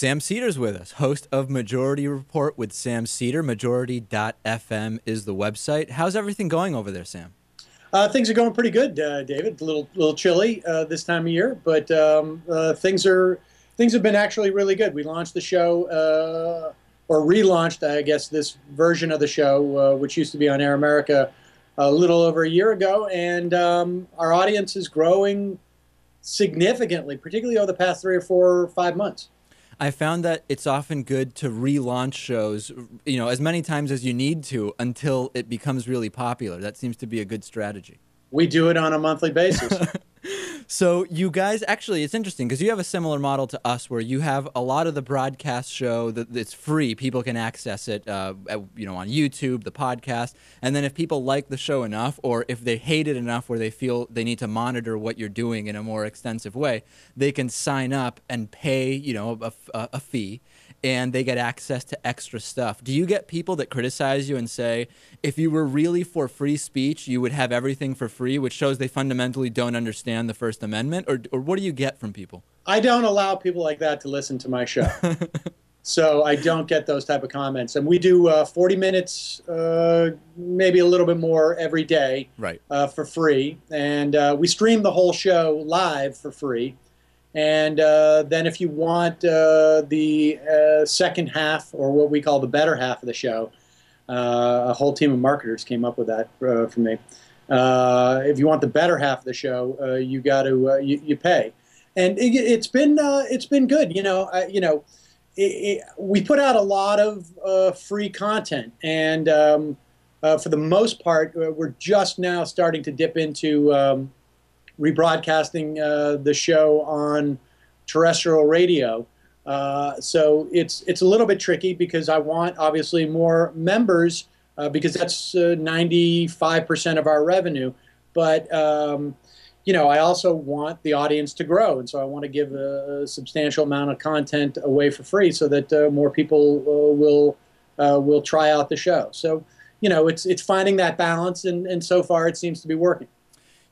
Sam Seder's with us, host of Majority Report with Sam Seder. Majority.fm is the website. How's everything going over there, Sam? Things are going pretty good, David. A little chilly this time of year, but things have been actually really good. We launched the show, or relaunched, I guess, this version of the show, which used to be on Air America a little over a year ago, and our audience is growing significantly, particularly over the past 3 or 4 or 5 months. I found that it's often good to relaunch shows, as many times as you need to until it becomes really popular. That seems to be a good strategy. We do it on a monthly basis. So you guys, actually, it's interesting because you have a similar model to us where you have a lot of the broadcast show that's free. People can access it, on YouTube, the podcast. And then if people like the show enough, or if they hate it enough where they feel they need to monitor what you're doing in a more extensive way, they can sign up and pay, a fee, and they get access to extra stuff. Do you get people that criticize you and say, if you were really for free speech, you would have everything for free, which shows they fundamentally don't understand the First Amendment? Or what do you get from people? I don't allow people like that to listen to my show. So I don't get those type of comments. And we do 40 minutes, maybe a little bit more every day, right, for free. And we stream the whole show live for free. And then if you want the second half, or what we call the better half of the show, a whole team of marketers came up with that for me. If you want the better half of the show, you got to you pay, and it's been good. We put out a lot of free content, and for the most part, we're just now starting to dip into rebroadcasting the show on terrestrial radio. So it's a little bit tricky because I want, obviously, more members because that's 95% of our revenue. But, I also want the audience to grow. And so I want to give a substantial amount of content away for free so that more people will try out the show. So, it's finding that balance, and so far it seems to be working.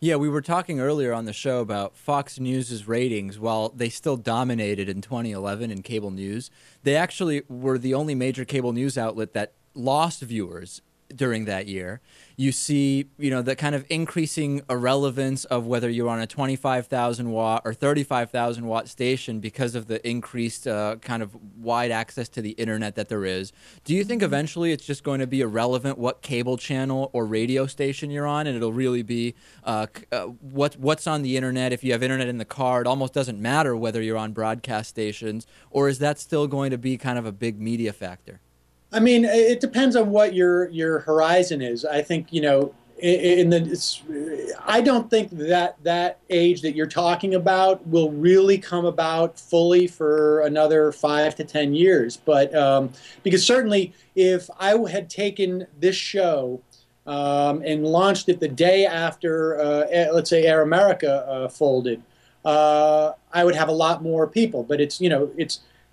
Yeah, we were talking earlier on the show about Fox News' ratings. While they still dominated in 2011 in cable news, they actually were the only major cable news outlet that lost viewers during that year. You see, the kind of increasing irrelevance of whether you're on a 25,000 watt or 35,000 watt station because of the increased kind of wide access to the internet that there is. Do you think eventually it's just going to be irrelevant what cable channel or radio station you're on, and it'll really be what's on the internet? If you have internet in the car, it almost doesn't matter whether you're on broadcast stations, or is that still going to be kind of a big media factor? I mean, it depends on what your horizon is. I think, I don't think that age that you're talking about will really come about fully for another 5 to 10 years. But because certainly if I had taken this show and launched it the day after, let's say, Air America folded, I would have a lot more people. But it's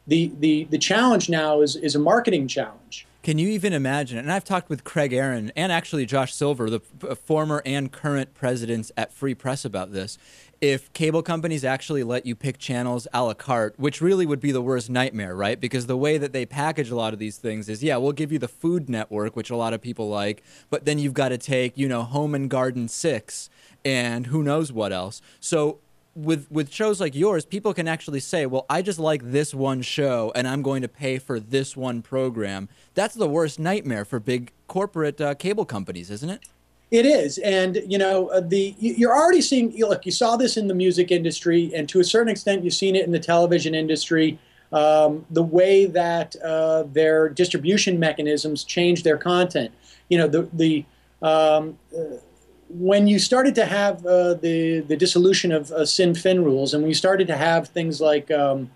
the challenge now is a marketing challenge. Can you even imagine it? And I've talked with Craig Aaron and actually Josh Silver, the former and current presidents at Free Press, about this. If cable companies actually let you pick channels a la carte, which really would be the worst nightmare, right? Because the way that they package a lot of these things is, yeah, we'll give you the Food Network, which a lot of people like, but then you've got to take, Home and Garden 6 and who knows what else. So with shows like yours, people can actually say, well, I just like this one show and I'm going to pay for this one program. That's the worst nightmare for big corporate cable companies, isn't it? It is. And, you're already seeing, look, you saw this in the music industry, and to a certain extent you've seen it in the television industry, the way that their distribution mechanisms change their content. When you started to have the dissolution of sin-fin rules, and when you started to have things like DVDs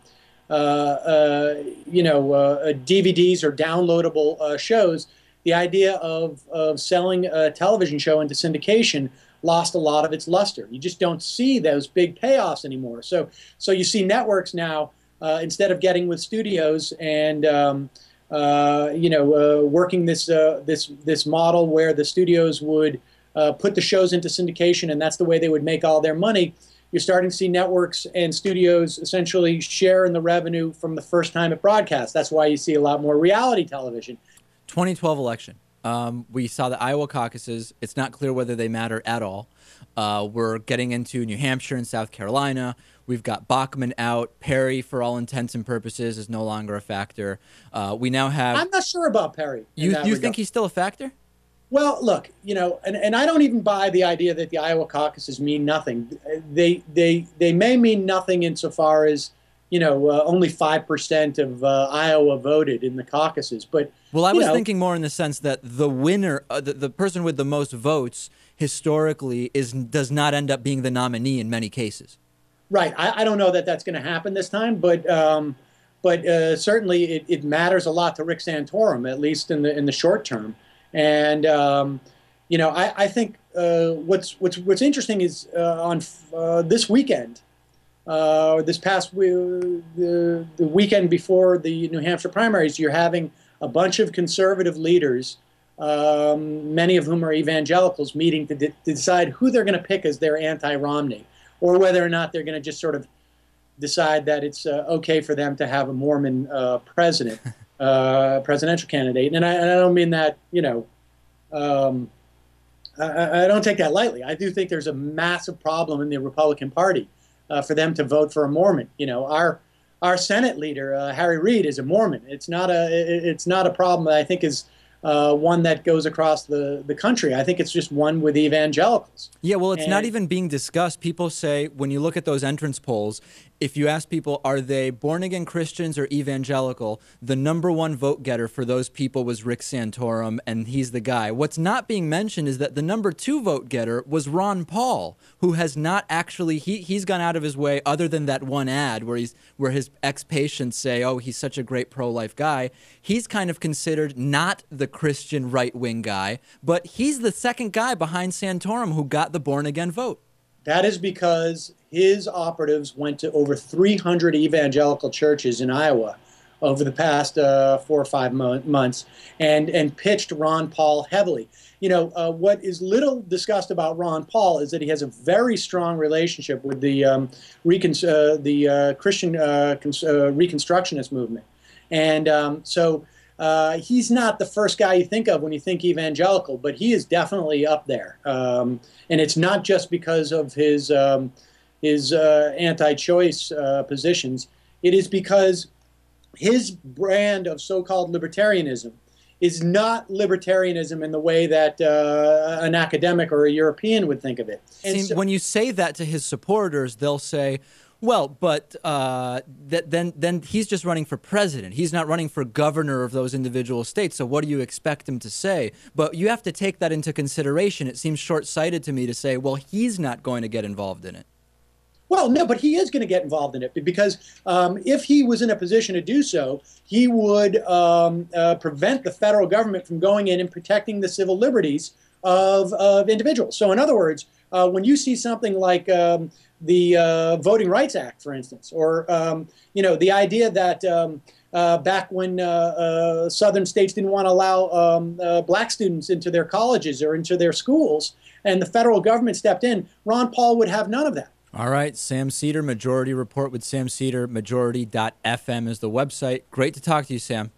or downloadable shows, the idea of selling a television show into syndication lost a lot of its luster. You just don't see those big payoffs anymore. So you see networks now, instead of getting with studios and working this model where the studios would put the shows into syndication, and that's the way they would make all their money. you're starting to see networks and studios essentially share in the revenue from the first time it broadcasts. That's why you see a lot more reality television. 2012 election. We saw the Iowa caucuses. It's not clear whether they matter at all. We're getting into New Hampshire and South Carolina. We've got Pakman out. Perry, for all intents and purposes, is no longer a factor. We now have... I'm not sure about Perry. You think he's still a factor? Well, look, and I don't even buy the idea that the Iowa caucuses mean nothing. They may mean nothing insofar as, only 5% of Iowa voted in the caucuses. But well, I was thinking more in the sense that the winner, the person with the most votes, historically does not end up being the nominee in many cases. Right. I don't know that that's going to happen this time, but certainly it matters a lot to Rick Santorum, at least in the short term. And I think what's interesting is on this weekend, the weekend before the New Hampshire primaries, you're having a bunch of conservative leaders, many of whom are evangelicals, meeting to decide who they're going to pick as their anti-Romney, or whether or not they're going to just sort of decide that it's okay for them to have a Mormon presidential candidate. And I don't mean that, I don't take that lightly. I do think there's a massive problem in the Republican Party for them to vote for a Mormon. Our Senate leader, Harry Reid, is a Mormon. It's not a problem that I think is one that goes across the country. I think it's just one with evangelicals. Yeah, well, it's not even being discussed. People say, when you look at those entrance polls, if you ask people, are they born-again Christians or evangelical, the number one vote getter for those people was Rick Santorum, and he's the guy. What's not being mentioned is that the number two vote getter was Ron Paul, who has not actually, he's gone out of his way, other than that one ad where his ex-patients say, oh, he's such a great pro-life guy. He's kind of considered not the Christian right-wing guy, but he's the second guy behind Santorum who got the born-again vote. That is because his operatives went to over 300 evangelical churches in Iowa over the past 4 or 5 months and pitched Ron Paul heavily. What is little discussed about Ron Paul is that he has a very strong relationship with the Christian Reconstructionist movement. And so he's not the first guy you think of when you think evangelical, but he is definitely up there. And it's not just because of his anti-choice positions. It is because his brand of so-called libertarianism is not libertarianism in the way that an academic or a European would think of it. See, when you say that to his supporters, they'll say, well, but then he's just running for president. He's not running for governor of those individual states. So what do you expect him to say? But you have to take that into consideration. It seems short-sighted to me to say, well, he's not going to get involved in it. Well, no, but he is going to get involved in it because if he was in a position to do so, he would prevent the federal government from going in and protecting the civil liberties of individuals. So in other words, when you see something like the Voting Rights Act, for instance, or the idea that back when southern states didn't want to allow black students into their colleges or into their schools, and the federal government stepped in, Ron Paul would have none of that. All right, Sam Seder, Majority Report with Sam Seder, majority.fm is the website. Great to talk to you, Sam.